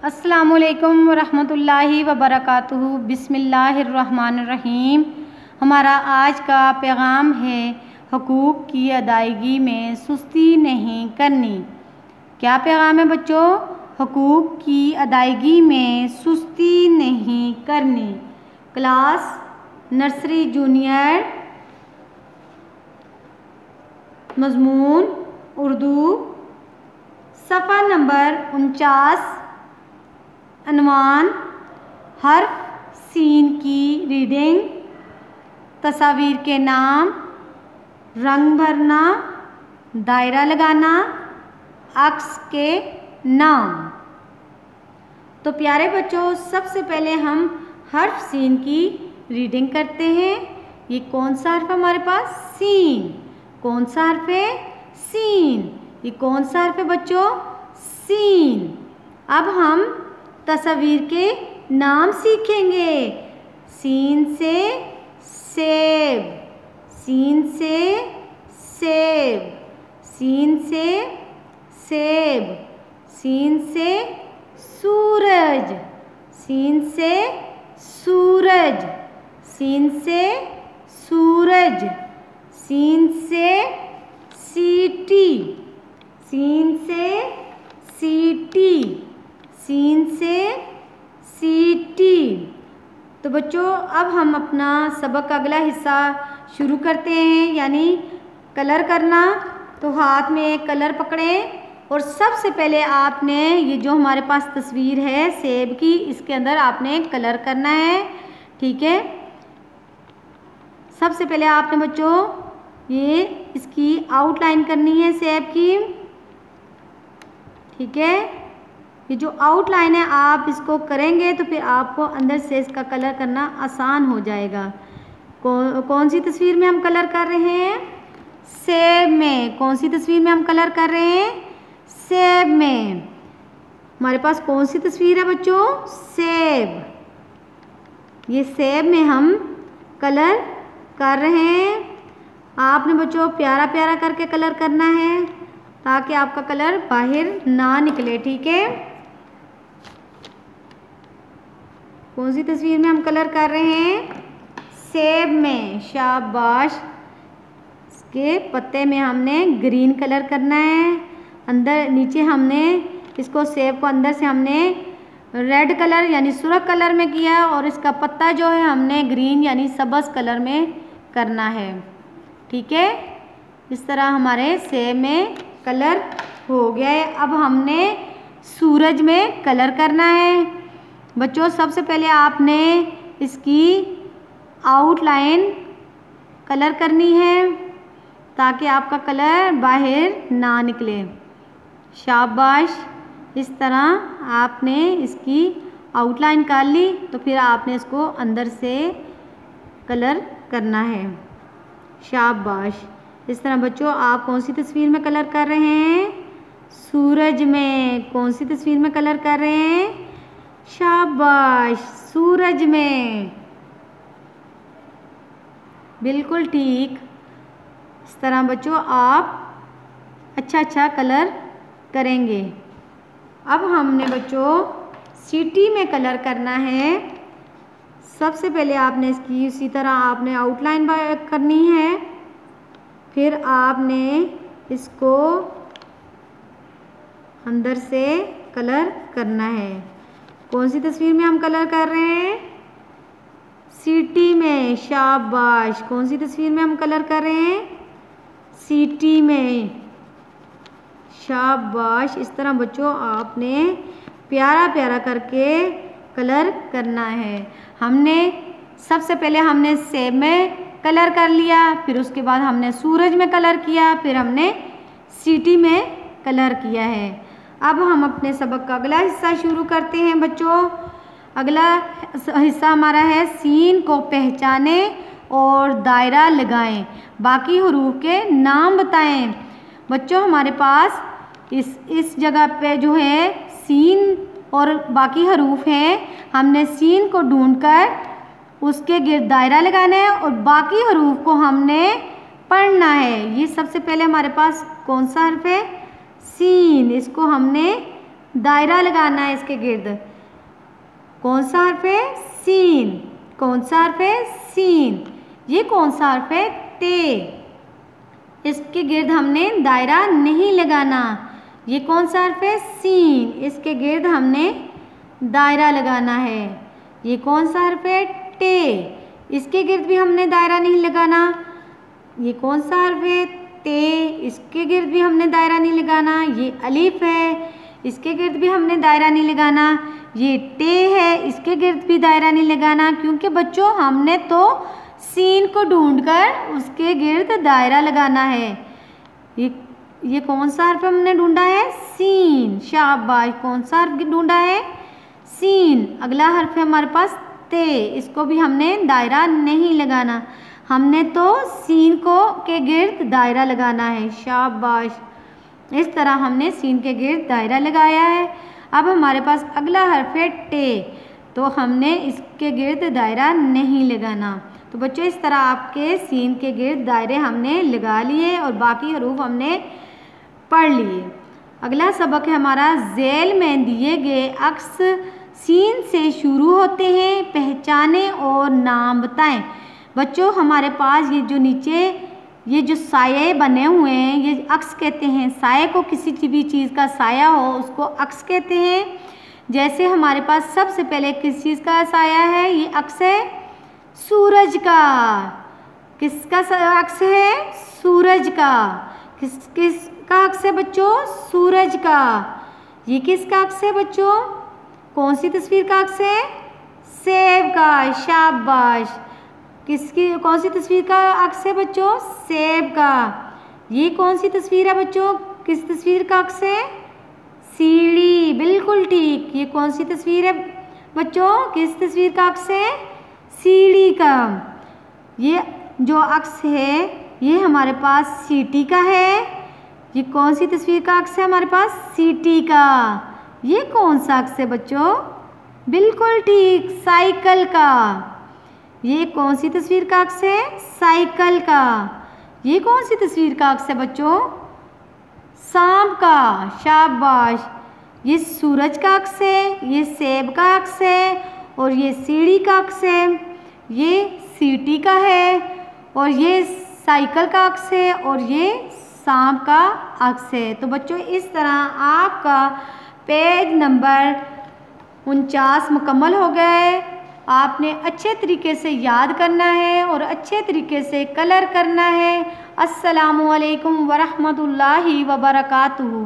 अस्सलामुअलैकुम वरहमतुल्लाहि वबरकातुहू। बिस्मिल्लाहिर्रहमानिर्रहीम। हमारा आज का पैगाम है, हुकूक की अदायगी में सुस्ती नहीं करनी। क्या पैगाम है बच्चों? हुकूक की अदायगी में सुस्ती नहीं करनी। क्लास नर्सरी जूनियर, मज़मून उर्दू, सफ़ा नंबर 49, अनवान हर्फ सीन की रीडिंग, तस्वीर के नाम, रंग भरना, दायरा लगाना, अक्स के नाम। तो प्यारे बच्चों, सबसे पहले हम हर्फ सीन की रीडिंग करते हैं। ये कौन सा हर्फ है हमारे पास? सीन। कौन सा हर्फ है? सीन। ये कौन सा हर्फ है बच्चों? सीन। अब हम तस्वीर के नाम सीखेंगे। सीन से सेब, सीन से सेब, सीन से सेब, सीन से सूरज, सीन से सूरज, सीन से सूरज, सीन से सीटी, सीन से सीटी, सीन से सीटी। तो बच्चों, अब हम अपना सबक का अगला हिस्सा शुरू करते हैं, यानी कलर करना। तो हाथ में कलर पकड़ें और सबसे पहले आपने ये जो हमारे पास तस्वीर है सेब की, इसके अंदर आपने कलर करना है। ठीक है, सबसे पहले आपने बच्चों ये इसकी आउटलाइन करनी है सेब की। ठीक है, ये जो आउटलाइन है आप इसको करेंगे तो फिर आपको अंदर से इसका कलर करना आसान हो जाएगा। कौन सी तस्वीर में हम कलर कर रहे हैं? सेब में। कौन सी तस्वीर में हम कलर कर रहे हैं? सेब में। हमारे पास कौन सी तस्वीर है बच्चों? सेब। ये सेब में हम कलर कर रहे हैं। आपने बच्चों प्यारा प्यारा करके कलर करना है ताकि आपका कलर बाहर ना निकले। ठीक है, कौन सी तस्वीर में हम कलर कर रहे हैं? सेब में। शाबाश। इसके पत्ते में हमने ग्रीन कलर करना है। अंदर नीचे हमने इसको सेब को अंदर से हमने रेड कलर यानी सुर्ख कलर में किया और इसका पत्ता जो है हमने ग्रीन यानी सब्ज़ कलर में करना है। ठीक है, इस तरह हमारे सेब में कलर हो गया है। अब हमने सूरज में कलर करना है। बच्चों, सबसे पहले आपने इसकी आउटलाइन कलर करनी है ताकि आपका कलर बाहर ना निकले। शाबाश। इस तरह आपने इसकी आउटलाइन कर ली तो फिर आपने इसको अंदर से कलर करना है। शाबाश। इस तरह बच्चों आप कौन सी तस्वीर में कलर कर रहे हैं? सूरज में। कौन सी तस्वीर में कलर कर रहे हैं? शाबाश, सूरज में। बिल्कुल ठीक। इस तरह बच्चों आप अच्छा कलर करेंगे। अब हमने बच्चों सीटी में कलर करना है। सबसे पहले आपने इसकी उसी तरह आपने आउटलाइन करनी है, फिर आपने इसको अंदर से कलर करना है। कौन सी तस्वीर में हम कलर कर रहे हैं? सीटी में। शाबाश। कौन सी तस्वीर में हम कलर कर रहे हैं? सीटी में। शाबाश। इस तरह बच्चों आपने प्यारा प्यारा करके कलर करना है। हमने सबसे पहले हमने सेब में कलर कर लिया, फिर उसके बाद हमने सूरज में कलर किया, फिर हमने सीटी में कलर किया है। अब हम अपने सबक का अगला हिस्सा शुरू करते हैं बच्चों। अगला हिस्सा हमारा है सीन को पहचाने और दायरा लगाएं, बाकी हरूफ के नाम बताएं। बच्चों हमारे पास इस जगह पे जो है सीन और बाकी हरूफ हैं। हमने सीन को ढूंढकर उसके गिर्द दायरा लगाना है और बाकी हरूफ को हमने पढ़ना है। ये सबसे पहले हमारे पास कौन सा हर्फ है? सीन। इसको हमने दायरा लगाना है इसके गिर्द। कौन सा हर्फ है? सीन। कौन सा हर्फ है? सीन। ये कौन सा हर्फ है? ते। इसके गिर्द हमने दायरा नहीं लगाना। ये कौन सा हर्फ है? सीन। इसके गिर्द हमने दायरा लगाना है। ये कौन सा हर्फ है? टे। इसके गिर्द भी हमने दायरा नहीं लगाना। ये कौन सा हर्फ है? ते। इसके गिर्द भी हमने दायरा नहीं लगाना। ये अलिफ है, इसके गिर्द भी हमने दायरा नहीं लगाना। ये टे है, इसके गिर्द भी दायरा नहीं लगाना, क्योंकि बच्चों हमने तो सीन को ढूंढकर उसके गिर्द दायरा लगाना है। ये कौन सा हर्फ हमने ढूंढा है? सीन। शाबाश। कौन सा हर्फ ढूंढा है? सीन। अगला हर्फ है हमारे पास ते। इसको भी हमने दायरा नहीं लगाना, हमने तो सीन को के गिर्द दायरा लगाना है। शाबाश। इस तरह हमने सीन के गिर्द दायरा लगाया है। अब हमारे पास अगला हर्फ है टे, तो हमने इसके गिर्द दायरा नहीं लगाना। तो बच्चों इस तरह आपके सीन के गिर्द दायरे हमने लगा लिए और बाकी हरूफ हमने पढ़ लिए। अगला सबक है हमारा झेल में दिए गए अक्स सीन से शुरू होते हैं, पहचाने और नाम बताएं। बच्चों हमारे पास ये जो नीचे ये जो साये बने हुए हैं ये अक्स कहते हैं। साये को किसी भी चीज़ का साया हो उसको अक्स कहते हैं। जैसे हमारे पास सबसे पहले किस चीज़ का साया है? ये अक्स है सूरज का। किसका अक्स है? सूरज का। किसका अक्स है बच्चों? सूरज का। ये किसका अक्स है बच्चों? कौन सी तस्वीर का अक्स है? सेब का। शाबाश। किसकी कौन सी तस्वीर का अक्स है बच्चों? सेब का। ये कौन सी तस्वीर है बच्चों? किस तस्वीर का अक्स है? सीढ़ी। बिल्कुल ठीक। ये कौन सी तस्वीर है बच्चों? किस तस्वीर का अक्स है? सीढ़ी का। ये जो अक्स है ये हमारे पास सीटी का है। ये कौन सी तस्वीर का अक्स है हमारे पास? सीटी का। ये कौन सा अक्स है बच्चों? बिल्कुल ठीक, साइकिल का। ये कौन सी तस्वीर का अक्स है? साइकिल का। ये कौन सी तस्वीर का अक्स है बच्चों? सांप का। शाबाश। ये सूरज का अक्स है, ये सेब का अक्स है और ये सीढ़ी का अक्स है। ये सीटी का है और ये साइकिल का अक्स है और ये सांप का अक्स है। तो बच्चों इस तरह आपका पेज नंबर 49 मुकम्मल हो गया है। आपने अच्छे तरीके से याद करना है और अच्छे तरीके से कलर करना है। अस्सलामु अलैकुम वरहमतुल्लाहि वबरकातुहू।